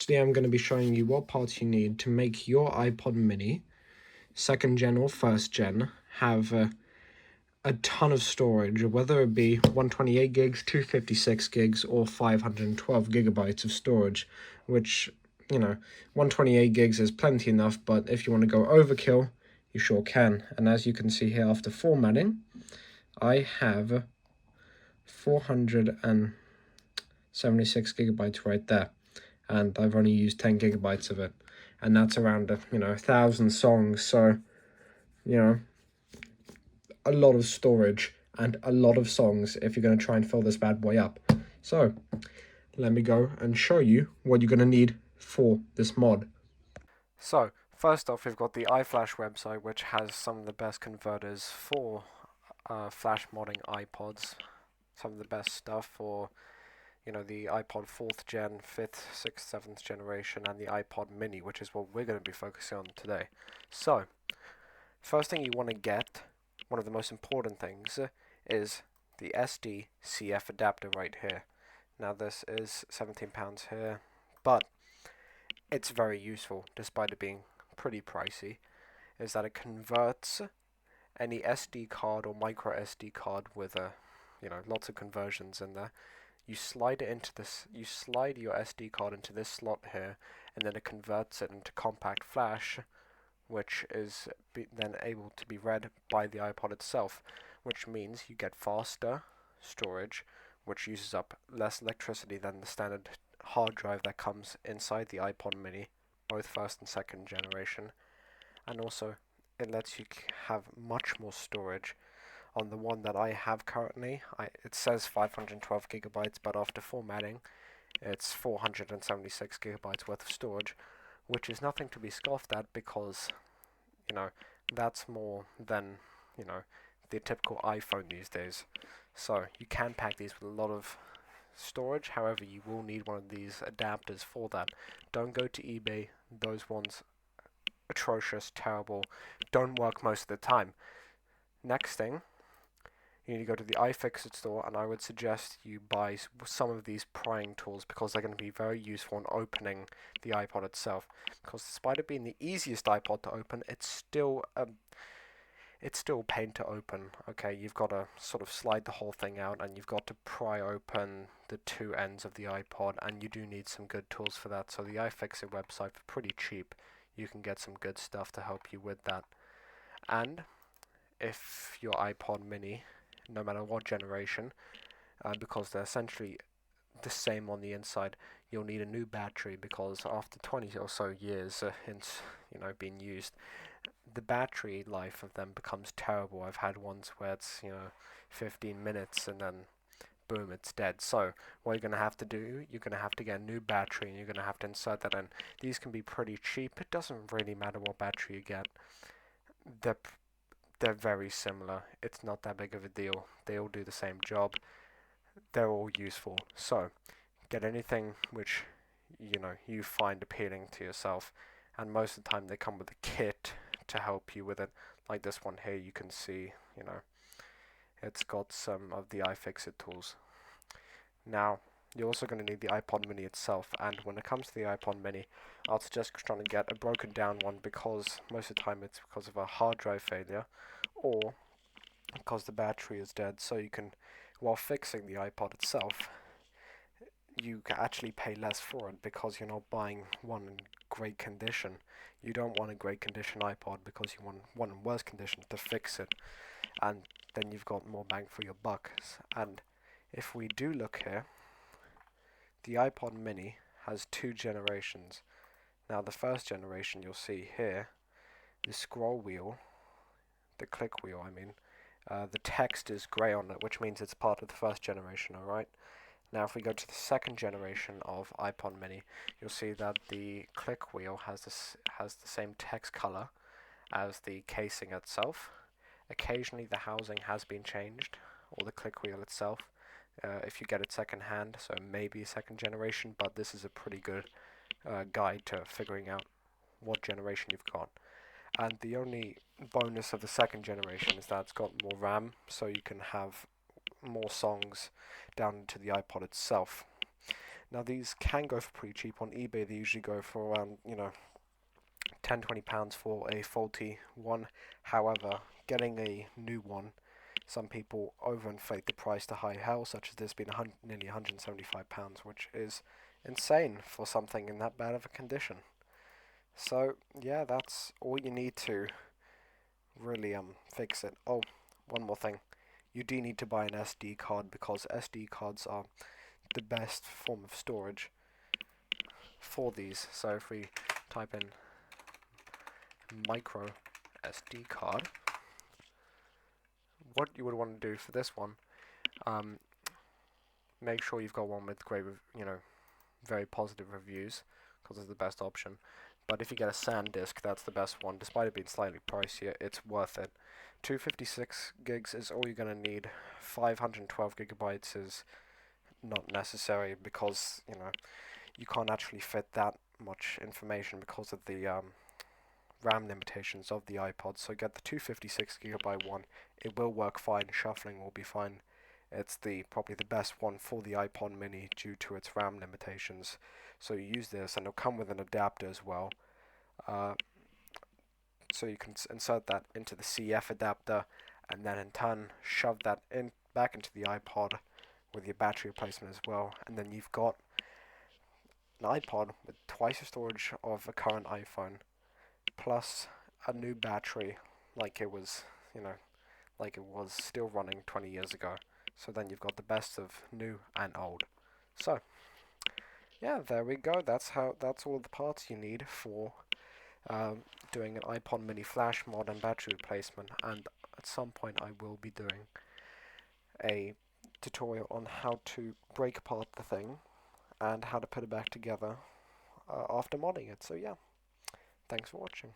Today I'm going to be showing you what parts you need to make your iPod mini, second gen or first gen, have a ton of storage, whether it be 128 gigs, 256 gigs, or 512 gigabytes of storage, which, 128 gigs is plenty enough, but if you want to go overkill, you sure can. And as you can see here, after formatting, I have 476 gigabytes right there, and I've only used 10 gigabytes of it, and that's around 1,000 songs. So a lot of storage and a lot of songs if you're going to try and fill this bad boy up. So let me go and show you what you're going to need for this mod. So, first off, we've got the iFlash website, which has some of the best converters for flash modding iPods. Some of the best stuff for, the iPod 4th gen, 5th, 6th, 7th generation, and the iPod mini, which is what we're going to be focusing on today. So, first thing you want to get, one of the most important things, is the SD-CF adapter right here. Now, this is £17 here, but it's very useful, despite it being pretty pricey, is that it converts any SD card or micro SD card with lots of conversions in there. You slide your SD card into this slot here, and then it converts it into compact flash, which is then able to be read by the iPod itself, which means you get faster storage, which uses up less electricity than the standard hard drive that comes inside the iPod mini, both first and second generation, and also it lets you have much more storage. On the one that I have currently, it says 512 gigabytes, but after formatting, it's 476 gigabytes worth of storage, which is nothing to be scoffed at because, you know, that's more than, the typical iPhone these days. So you can pack these with a lot of storage, however, you will need one of these adapters for that. Don't go to eBay, those ones atrocious, terrible, don't work most of the time. Next thing, you need to go to the iFixit store, and I would suggest you buy some of these prying tools because they're going to be very useful in opening the iPod itself. Because despite it being the easiest iPod to open, it's still a pain to open. Okay, you've got to sort of slide the whole thing out, and you've got to pry open the two ends of the iPod, and you do need some good tools for that. So the iFixit website, for pretty cheap, you can get some good stuff to help you with that. And if your iPod mini, no matter what generation, because they're essentially the same on the inside, you'll need a new battery because after 20 or so years being used, the battery life of them becomes terrible. I've had ones where it's 15 minutes and then boom, it's dead. So what you're going to have to do, you're going to have to get a new battery and you're going to have to insert that in. These can be pretty cheap. It doesn't really matter what battery you get. They're they're very similar. It's not that big of a deal. They all do the same job. They're all useful. So get anything which you find appealing to yourself, and most of the time they come with a kit to help you with it. Like this one here, you can see, it's got some of the iFixit tools. Now, you're also going to need the iPod mini itself, and when it comes to the iPod mini, I'll suggest trying to get a broken down one because most of the time it's because of a hard drive failure or because the battery is dead. So you can, while fixing the iPod itself, you can actually pay less for it because you're not buying one in great condition. You don't want a great condition iPod because you want one in worse condition to fix it, and then you've got more bang for your buck. And if we do look here, the iPod mini has two generations. Now the first generation you'll see here, the scroll wheel, the click wheel I mean, the text is grey on it, which means it's part of the first generation, alright? Now if we go to the second generation of iPod mini, you'll see that the click wheel has the same text color as the casing itself. Occasionally the housing has been changed, or the click wheel itself, if you get it second hand, so maybe second generation, but this is a pretty good guide to figuring out what generation you've got. And the only bonus of the second generation is that it's got more RAM, so you can have more songs down into the iPod itself. Now these can go for pretty cheap on eBay. They usually go for around, you know, £10-20 for a faulty one. However, getting a new one, some people overinflate the price to high hell, such as this being nearly £175, which is insane for something in that bad of a condition. So yeah, that's all you need to really fix it. Oh, one more thing. You do need to buy an SD card because SD cards are the best form of storage for these. So if we type in micro SD card, what you would want to do for this one, um, make sure you've got one with great, very positive reviews, because it's the best option. But if you get a SanDisk, that's the best one. Despite it being slightly pricier, it's worth it. 256 gigs is all you're going to need. 512 gigabytes is not necessary because, you can't actually fit that much information because of the RAM limitations of the iPod. So get the 256 gigabyte one. It will work fine. Shuffling will be fine. It's probably the best one for the iPod mini due to its RAM limitations. So you use this, and it'll come with an adapter as well. So you can insert that into the CF adapter, and then in turn shove that back into the iPod with your battery replacement as well. And then you've got an iPod with twice the storage of a current iPhone, plus a new battery, like it was, like it was still running 20 years ago. So then you've got the best of new and old. So yeah, there we go. That's all the parts you need for doing an iPod mini flash mod and battery replacement. And at some point I will be doing a tutorial on how to break apart the thing and how to put it back together after modding it. So yeah, thanks for watching.